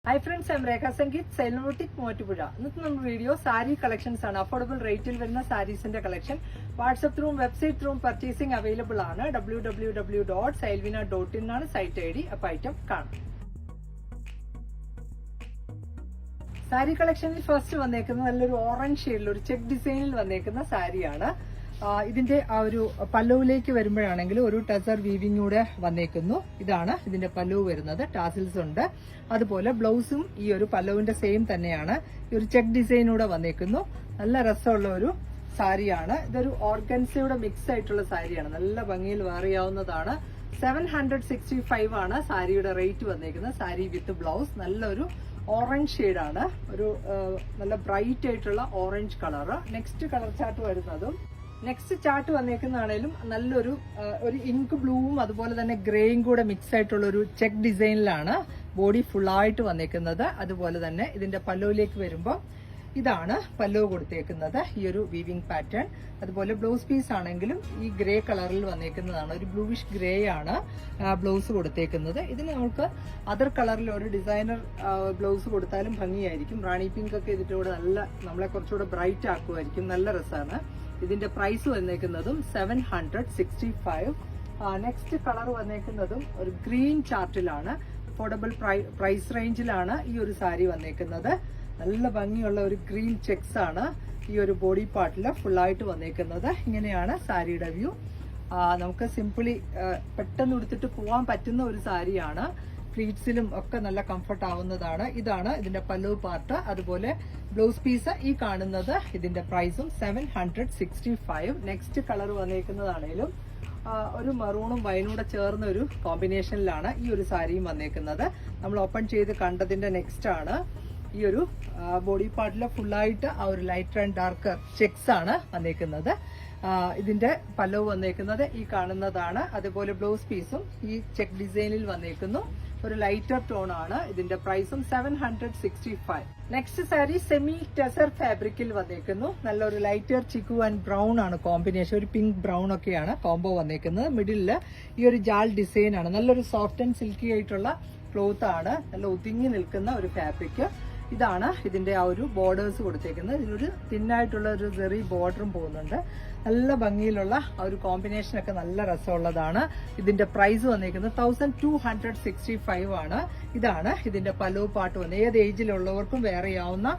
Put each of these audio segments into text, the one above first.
Hi friends, I'm Rekha Sangeet, Salon Boutique, Mottupuzha. ഇന്നത്തെ നമ്മുടെ video sari collections ആണ്. Affordable റേറ്റിൽ വരുന്ന സാരീസിന്റെ കളക്ഷൻ വാട്സ്ആപ്പ് ത്രൂവും വെബ്സൈറ്റ് ത്രൂവും പർച്ചേസിംഗ് അവൈലബിൾ ആണ്. www.sailvina.in ആണ് സൈറ്റ് ഐ ഡി. അപ്പോൾ ഐറ്റം കാണാം. സാരി കളക്ഷനിൽ ഫസ്റ്റ് വന്നേക്കുന്നത് നല്ലൊരു ഓറഞ്ച് ഷെയ്ഡിൽ ഒരു ചെക്ക് ഡിസൈനിൽ വന്നേക്കുന്ന സാരിയാണ്. ഇതിന്റെ ആ ഒരു പല്ലുവിലേക്ക് വരുമ്പോഴാണെങ്കിൽ ഒരു ടസർ വീവിംഗ് കൂടെ വന്നേക്കുന്നു. ഇതാണ് ഇതിന്റെ പല്ലു വരുന്നത്. ടാസിൽസ് ഉണ്ട്. അതുപോലെ ബ്ലൗസും ഈ ഒരു പല്ലുവിന്റെ സെയിം തന്നെയാണ്. ഈ ഒരു ചെക്ക് ഡിസൈനൂടെ വന്നേക്കുന്നു. നല്ല രസമുള്ള ഒരു സാരിയാണ്. ഇതൊരു ഓർഗൻസയുടെ മിക്സ് ആയിട്ടുള്ള സാരിയാണ്. നല്ല ഭംഗിയിൽ വേറിയാവുന്നതാണ്. 765 ആണ് സാരിയുടെ റേറ്റ് വന്നേക്കുന്നത്. Sari with blouse. നല്ലൊരു ഓറഞ്ച് ഷെയ്ഡാണ്. ഒരു നല്ല ബ്രൈറ്റ് ആയിട്ടുള്ള orange colour. Next colour chart വരുന്നതും നെക്സ്റ്റ് ചാർട്ട് വന്നേക്കുന്നതാണേലും നല്ലൊരു ഇങ്ക് ബ്ലൂവും അതുപോലെ തന്നെ ഗ്രേയും കൂടെ മിക്സ് ആയിട്ടുള്ള ഒരു ചെക്ക് ഡിസൈനിലാണ് ബോഡി ഫുള്ളായിട്ട് വന്നേക്കുന്നത്. അതുപോലെ തന്നെ ഇതിന്റെ പല്ലുവിലേക്ക് വരുമ്പോൾ ഇതാണ് പല്ലു കൊടുത്തേക്കുന്നത്. ഈ ഒരു വീവിംഗ് പാറ്റേൺ. അതുപോലെ ബ്ലൗസ് പീസ് ആണെങ്കിലും ഈ ഗ്രേ കളറിൽ വന്നേക്കുന്നതാണ്. ഒരു ബ്ലൂവിഷ് ഗ്രേ ആണ് ബ്ലൗസ് കൊടുത്തേക്കുന്നത്. ഇതിന് നമുക്ക് അതർ കളറിൽ ഒരു ഡിസൈനർ ബ്ലൗസ് കൊടുത്താലും ഭംഗിയായിരിക്കും. റാണി പിങ്ക് ഒക്കെ ഇതിലൂടെ നല്ല നമ്മളെ കുറച്ചുകൂടെ ബ്രൈറ്റ് ആക്കുമായിരിക്കും. നല്ല രസമാണ്. ഇതിന്റെ പ്രൈസ് വന്നേക്കുന്നതും 765. നെക്സ്റ്റ് കളർ വന്നേക്കുന്നതും ഒരു ഗ്രീൻ ചാർട്ടിലാണ്. അഫോർഡബിൾ പ്രൈസ് റേഞ്ചിലാണ് ഈ ഒരു സാരി വന്നേക്കുന്നത്. നല്ല ഭംഗിയുള്ള ഒരു ഗ്രീൻ ചെക്സ് ആണ് ഈ ഒരു ബോഡി പാർട്ടിൽ ഫുള്ളായിട്ട് വന്നേക്കുന്നത്. ഇങ്ങനെയാണ് സാരിയുടെ വ്യൂ. നമുക്ക് സിംപിളി പെട്ടെന്ന് എടുത്തിട്ട് പോകാൻ പറ്റുന്ന ഒരു സാരിയാണ്. പ്ലീറ്റ്സിലും ഒക്കെ നല്ല കംഫർട്ട് ആവുന്നതാണ്. ഇതാണ് ഇതിന്റെ പല്ലു പാർട്ട്. അതുപോലെ ബ്ലൗസ് പീസ് ഈ കാണുന്നത്. ഇതിന്റെ പ്രൈസും 765. നെക്സ്റ്റ് കളർ വന്നേക്കുന്നതാണേലും ഒരു മറൂണും വൈനൂടെ ചേർന്ന ഒരു കോമ്പിനേഷനിലാണ് ഈ ഒരു സാരിയും വന്നേക്കുന്നത്. നമ്മൾ ഓപ്പൺ ചെയ്ത് കണ്ടതിന്റെ നെക്സ്റ്റ് ആണ് ഈ ഒരു ബോഡി പാർട്ടിൽ ഫുള്ളായിട്ട് ആ ഒരു ലൈറ്റ് ആൻഡ് ഡാർക്ക് ചെക്സ് ആണ് വന്നേക്കുന്നത്. ഇതിന്റെ പല്ലു വന്നേക്കുന്നത് ഈ കാണുന്നതാണ്. അതുപോലെ ബ്ലൗസ് പീസും ഈ ചെക്ക് ഡിസൈനിൽ വന്നേക്കുന്നു. ഒരു ലൈറ്റർ ടോൺ ആണ്. ഇതിന്റെ പ്രൈസും 765. നെക്സ്റ്റ് സാരി സെമി ടെസർ ഫാബ്രിക്കിൽ വന്നേക്കുന്നു. നല്ലൊരു ലൈറ്റർ ചിക്കു ആൻഡ് ബ്രൗൺ ആണ് കോമ്പിനേഷൻ. ഒരു പിങ്ക് ബ്രൗൺ ഒക്കെയാണ് കോംബോ വന്നേക്കുന്നത്. മിഡിലില് ഈ ഒരു ജാൽ ഡിസൈൻ ആണ്. നല്ലൊരു സോഫ്റ്റ് ആൻഡ് സിൽക്കി ആയിട്ടുള്ള ക്ലോത്ത് ആണ്. നല്ല ഒതുങ്ങി നിൽക്കുന്ന ഒരു ഫാബ്രിക്. ഇതാണ് ഇതിന്റെ ആ ഒരു ബോർഡേഴ്സ് കൊടുത്തേക്കുന്നത്. ഇതിനൊരു തിന്നായിട്ടുള്ള ഒരു ചെറിയ ബോർഡറും പോകുന്നുണ്ട്. നല്ല ഭംഗിയിലുള്ള ആ ഒരു കോമ്പിനേഷൻ ഒക്കെ നല്ല രസമുള്ളതാണ്. ഇതിന്റെ പ്രൈസ് വന്നേക്കുന്നത് 1265 ആണ്. ഇതാണ് ഇതിന്റെ പല്ലു പാട്ട് വന്നത്. ഏത് ഏജിലുള്ളവർക്കും വേറെയാവുന്ന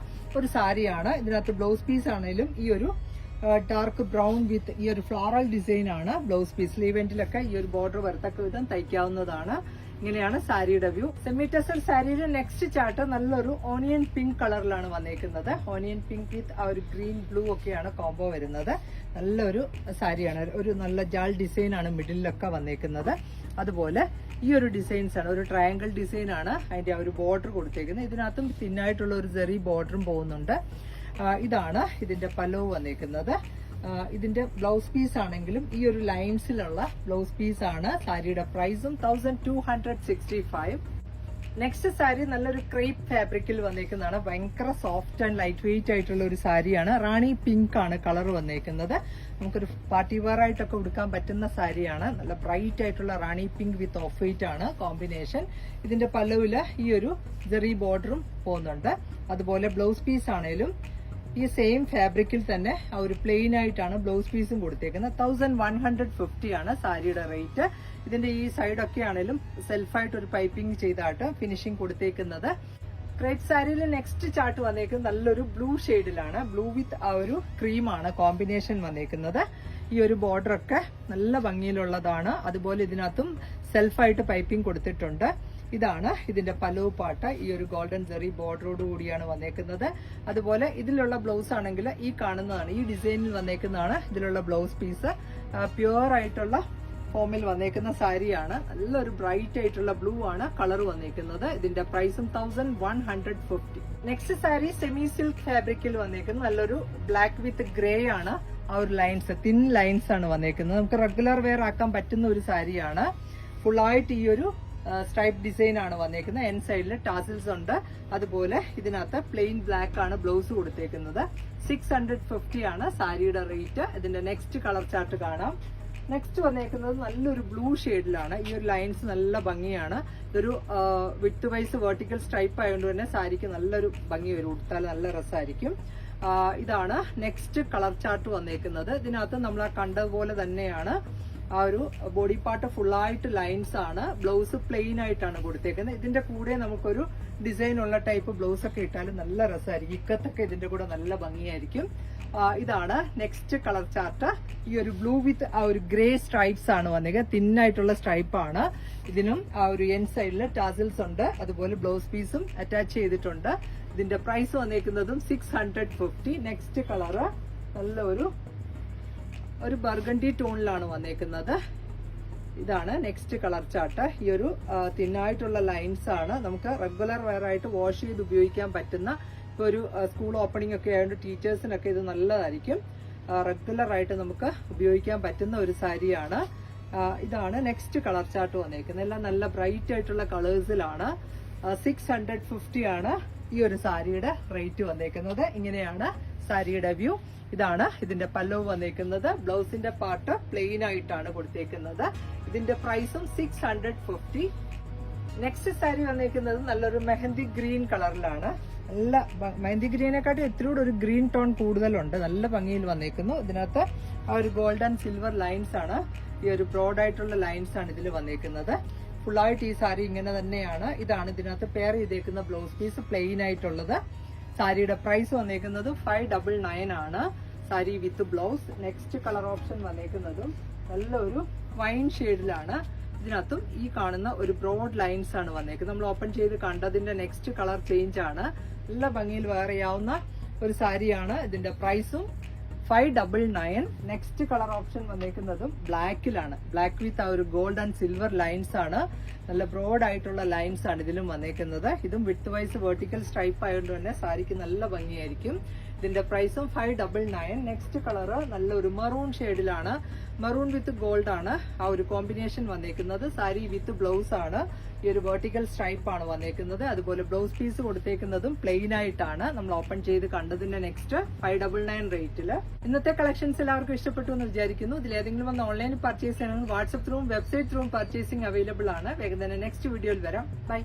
ഒരു സാരിയാണ്. ഇതിനകത്ത് ബ്ലൗസ് പീസ് ആണെങ്കിലും ഈ ഒരു ഡാർക്ക് ബ്രൗൺ വിത്ത് ഈ ഒരു ഫ്ലോറൽ ഡിസൈൻ ആണ് ബ്ലൗസ് പീസ്. സ്ലീവ് എൻഡിലൊക്കെ ഈ ഒരു ബോർഡർ വരത്തക്ക വിധം തയ്ക്കാവുന്നതാണ്. ഇങ്ങനെയാണ് സാരിയുടെ വ്യൂ. സെമി ടെസർ സാരിയുടെ നെക്സ്റ്റ് ചാർട്ട് നല്ലൊരു ഓണിയൻ പിങ്ക് കളറിലാണ് വന്നേക്കുന്നത്. ഓണിയൻ പിങ്ക് വിത്ത് ആ ഒരു ഗ്രീൻ ബ്ലൂ ഒക്കെയാണ് കോംബോ വരുന്നത്. നല്ലൊരു സാരിയാണ്. ഒരു നല്ല ജാൾ ഡിസൈൻ ആണ് മിഡിലൊക്കെ വന്നേക്കുന്നത്. അതുപോലെ ഈ ഒരു ഡിസൈൻസ് ആണ്. ഒരു ട്രയാങ്കിൾ ഡിസൈൻ ആണ് അതിന്റെ ആ ഒരു ബോർഡർ കൊടുത്തേക്കുന്നത്. ഇതിനകത്തും തിന്നായിട്ടുള്ള ഒരു ചെറിയ ബോർഡറും പോകുന്നുണ്ട്. ഇതാണ് ഇതിന്റെ പല്ലു വന്നേക്കുന്നത്. ഇതിന്റെ ബ്ലൗസ് പീസ് ആണെങ്കിലും ഈ ഒരു ലൈൻസിലുള്ള ബ്ലൗസ് പീസ് ആണ്. സാരിയുടെ പ്രൈസും 1265. നെക്സ്റ്റ് സാരി നല്ലൊരു ക്രേപ്പ് ഫാബ്രിക്കിൽ വന്നേക്കുന്നതാണ്. ഭയങ്കര സോഫ്റ്റ് ആൻഡ് ലൈറ്റ് വെയിറ്റ് ആയിട്ടുള്ള ഒരു സാരിയാണ്. റാണി പിങ്ക് ആണ് കളർ വന്നേക്കുന്നത്. നമുക്കൊരു പാർട്ടി വെയർ ആയിട്ടൊക്കെ ഉടുക്കാൻ പറ്റുന്ന സാരിയാണ്. നല്ല ബ്രൈറ്റ് ആയിട്ടുള്ള റാണി പിങ്ക് വിത്ത് ഓഫ് വൈറ്റ് ആണ് കോമ്പിനേഷൻ. ഇതിന്റെ പല്ലുവില് ഈ ഒരു ജെറി ബോർഡറും പോകുന്നുണ്ട്. അതുപോലെ ബ്ലൗസ് പീസ് ആണേലും ഈ സെയിം ഫാബ്രിക്കിൽ തന്നെ ആ ഒരു പ്ലെയിൻ ആയിട്ടാണ് ബ്ലൗസ് പീസും കൊടുത്തേക്കുന്നത്. 1150 ആണ് സാരിയുടെ റേറ്റ്. ഇതിന്റെ ഈ സൈഡൊക്കെ ആണെങ്കിലും സെൽഫായിട്ട് ഒരു പൈപ്പിംഗ് ചെയ്തായിട്ട് ഫിനിഷിംഗ് കൊടുത്തേക്കുന്നത്. ക്രേപ്പ് സാരിയിൽ നെക്സ്റ്റ് ചാർട്ട് വന്നേക്കുന്നത് നല്ലൊരു ബ്ലൂ ഷെയ്ഡിലാണ്. ബ്ലൂ വിത്ത് ആ ഒരു ക്രീമാണ് കോമ്പിനേഷൻ വന്നേക്കുന്നത്. ഈ ഒരു ബോർഡർ ഒക്കെ നല്ല ഭംഗിയിലുള്ളതാണ്. അതുപോലെ ഇതിനകത്തും സെൽഫായിട്ട് പൈപ്പിംഗ് കൊടുത്തിട്ടുണ്ട്. ഇതാണ് ഇതിന്റെ പല്ലു പാട്ട്. ഈ ഒരു ഗോൾഡൻ ജെറി ബോർഡറോട് കൂടിയാണ് വന്നേക്കുന്നത്. അതുപോലെ ഇതിലുള്ള ബ്ലൗസ് ആണെങ്കിൽ ഈ കാണുന്നതാണ്. ഈ ഡിസൈനിൽ വന്നേക്കുന്നതാണ് ഇതിലുള്ള ബ്ലൗസ് പീസ്. പ്യുവർ ആയിട്ടുള്ള ഫോമിൽ വന്നേക്കുന്ന സാരിയാണ്. നല്ലൊരു ബ്രൈറ്റ് ആയിട്ടുള്ള ബ്ലൂ ആണ് കളർ വന്നേക്കുന്നത്. ഇതിന്റെ പ്രൈസും 1150. നെക്സ്റ്റ് സാരി സെമി സിൽക്ക് ഫാബ്രിക്കിൽ വന്നേക്കുന്നത്. നല്ലൊരു ബ്ലാക്ക് വിത്ത് ഗ്രേ ആണ്. ആ ഒരു ലൈൻസ് തിൻ ലൈൻസ് ആണ് വന്നേക്കുന്നത്. നമുക്ക് റെഗുലർ വെയർ ആക്കാൻ പറ്റുന്ന ഒരു സാരിയാണ്. ഫുള്ളായിട്ട് ഈ ഒരു സ്ട്രൈപ്പ് ഡിസൈൻ ആണ് വന്നേക്കുന്നത്. എൻ സൈഡിൽ ടാസിൽസ് ഉണ്ട്. അതുപോലെ ഇതിനകത്ത് പ്ലെയിൻ ബ്ലാക്ക് ആണ് ബ്ലൗസ് കൊടുത്തേക്കുന്നത്. 650 ആണ് സാരിയുടെ റേറ്റ്. ഇതിന്റെ നെക്സ്റ്റ് കളർ ചാർട്ട് കാണാം. നെക്സ്റ്റ് വന്നേക്കുന്നത് നല്ലൊരു ബ്ലൂ ഷെയ്ഡിലാണ്. ഈ ഒരു ലൈൻസ് നല്ല ഭംഗിയാണ്. ഇതൊരു വിത്ത് വൈസ് വെർട്ടിക്കൽ സ്ട്രൈപ്പ് ആയതുകൊണ്ട് തന്നെ സാരിക്ക് നല്ലൊരു ഭംഗി വരും, ഉടുത്താൽ നല്ല രസമായിരിക്കും. ഇതാണ് നെക്സ്റ്റ് കളർ ചാർട്ട് വന്നേക്കുന്നത്. ഇതിനകത്ത് നമ്മൾ ആ കണ്ടതുപോലെ തന്നെയാണ് ആ ഒരു ബോഡി പാർട്ട് ഫുള്ളായിട്ട് ലൈൻസ് ആണ്. ബ്ലൗസ് പ്ലെയിൻ ആയിട്ടാണ് കൊടുത്തേക്കുന്നത്. ഇതിന്റെ കൂടെ നമുക്കൊരു ഡിസൈൻ ഉള്ള ടൈപ്പ് ബ്ലൗസ് ഒക്കെ ഇട്ടാലും നല്ല രസമായിരിക്കും. ഇക്കത്തൊക്കെ ഇതിന്റെ കൂടെ നല്ല ഭംഗിയായിരിക്കും. ഇതാണ് നെക്സ്റ്റ് കളർ ചാർട്ട്. ഈ ഒരു ബ്ലൂ വിത്ത് ആ ഒരു ഗ്രേ സ്ട്രൈപ്സ് ആണ് വന്നേക്കുന്നത്. തിന്നായിട്ടുള്ള സ്ട്രൈപ്പ് ആണ്. ഇതിനും ആ ഒരു എൻ സൈഡിൽ ടാസിൽസ് ഉണ്ട്. അതുപോലെ ബ്ലൗസ് പീസും അറ്റാച്ച് ചെയ്തിട്ടുണ്ട്. ഇതിന്റെ പ്രൈസ് വന്നേക്കുന്നതും 650. നെക്സ്റ്റ് കളറ് നല്ല ഒരു ബർഗണ്ടി ടോണിലാണ് വന്നേക്കുന്നത്. ഇതാണ് നെക്സ്റ്റ് കളർ ചാർട്ട്. ഈ ഒരു തിന്നായിട്ടുള്ള ലൈൻസ് ആണ്. നമുക്ക് റെഗുലർ വെയർ ആയിട്ട് വാഷ് ചെയ്ത് ഉപയോഗിക്കാൻ പറ്റുന്ന, ഇപ്പൊ ഒരു സ്കൂൾ ഓപ്പണിംഗ് ഒക്കെ ആയതുകൊണ്ട് ടീച്ചേഴ്സിനൊക്കെ ഇത് നല്ലതായിരിക്കും. റെഗുലർ ആയിട്ട് നമുക്ക് ഉപയോഗിക്കാൻ പറ്റുന്ന ഒരു സാരിയാണ്. ഇതാണ് നെക്സ്റ്റ് കളർ ചാർട്ട് വന്നേക്കുന്നത്. എല്ലാം നല്ല ബ്രൈറ്റ് ആയിട്ടുള്ള കളേഴ്സിലാണ്. 650 ആണ് ഈ ഒരു സാരിയുടെ റേറ്റ് വന്നേക്കുന്നത്. ഇങ്ങനെയാണ് സാരിയുടെ വ്യൂ. ഇതാണ് ഇതിന്റെ പല്ലവ് വന്നേക്കുന്നത്. ബ്ലൗസിന്റെ പാർട്ട് പ്ലെയിൻ ആയിട്ടാണ് കൊടുത്തേക്കുന്നത്. ഇതിന്റെ പ്രൈസും 650. നെക്സ്റ്റ് സാരി വന്നേക്കുന്നത് നല്ലൊരു മെഹന്തി ഗ്രീൻ കളറിലാണ്. നല്ല മെഹന്തി ഗ്രീനെക്കാട്ടി എത്രയോടെ ഒരു ഗ്രീൻ ടോൺ കൂടുതലുണ്ട്. നല്ല ഭംഗിയിൽ വന്നേക്കുന്നു. ഇതിനകത്ത് ആ ഒരു ഗോൾഡ് ആൻഡ് സിൽവർ ലൈൻസ് ആണ്, ഈ ഒരു ബ്രോഡ് ആയിട്ടുള്ള ലൈൻസ് ആണ് ഇതിൽ വന്നേക്കുന്നത്. ഫുള്ളായിട്ട് ഈ സാരി ഇങ്ങനെ തന്നെയാണ്. ഇതാണ് ഇതിനകത്ത് പെയർ ചെയ്തേക്കുന്ന ബ്ലൗസ് പീസ് പ്ലെയിൻ ആയിട്ടുള്ളത്. സാരിയുടെ പ്രൈസ് വന്നേക്കുന്നത് 599 ആണ്. Sari with blouse. Next colour option വന്നേക്കുന്നതും നല്ലൊരു വൈൻ ഷെയ്ഡിലാണ്. ഇതിനകത്തും ഈ കാണുന്ന ഒരു ബ്രോഡ് ലൈൻസ് ആണ് വന്നേക്കുന്നത്. നമ്മൾ ഓപ്പൺ ചെയ്ത് കണ്ടതിന്റെ നെക്സ്റ്റ് കളർ ചേഞ്ച് ആണ്. നല്ല ഭംഗിയിൽ വെയർ ചെയ്യാവുന്ന ഒരു സാരിയാണ്. ഇതിന്റെ പ്രൈസും 599. നെക്സ്റ്റ് കളർ ഓപ്ഷൻ വന്നേക്കുന്നതും ബ്ലാക്കിലാണ്. ബ്ലാക്ക് വിത്ത് ആ ഒരു ഗോൾഡ് ആൻഡ് സിൽവർ ലൈൻസ് ആണ്. നല്ല ബ്രോഡ് ആയിട്ടുള്ള ലൈൻസ് ആണ് ഇതിലും വന്നേക്കുന്നത്. ഇതും വിത്ത് വൈസ് വെർട്ടിക്കൽ സ്ട്രൈപ്പ് ആയതുകൊണ്ട് തന്നെ സാരിക്ക് നല്ല ഭംഗിയായിരിക്കും. ഇതിന്റെ പ്രൈസും 599. നെക്സ്റ്റ് കളറ് നല്ലൊരു മറൂൺ ഷെയ്ഡിലാണ്. മറൂൺ വിത്ത് ഗോൾഡ് ആണ് ആ ഒരു കോമ്പിനേഷൻ വന്നേക്കുന്നത്. സാരി വിത്ത് ബ്ലൗസ് ആണ്. ഈ ഒരു വെർട്ടിക്കൽ സ്ട്രൈപ്പ് ആണ് വന്നേക്കുന്നത്. അതുപോലെ ബ്ലൗസ് പീസ് കൊടുത്തേക്കുന്നതും പ്ലെയിൻ ആയിട്ടാണ്. നമ്മൾ ഓപ്പൺ ചെയ്ത് കണ്ടതിന്റെ നെക്സ്റ്റ് 599 റേറ്റില്. ഇന്നത്തെ കളക്ഷൻസ് എല്ലാവർക്കും ഇഷ്ടപ്പെട്ടു എന്ന് വിചാരിക്കുന്നു. ഇതിൽ ഏതെങ്കിലും ഒന്ന് ഓൺലൈനിൽ പർച്ചേസ് ചെയ്യണമെങ്കിൽ വാട്സ്ആപ്പ് ത്രൂവും വെബ്സൈറ്റ് ത്രൂവും പർച്ചേസിംഗ് അവൈലബിൾ ആണ്. വേഗം തന്നെ നെക്സ്റ്റ് വീഡിയോയിൽ വരാം. ബൈ.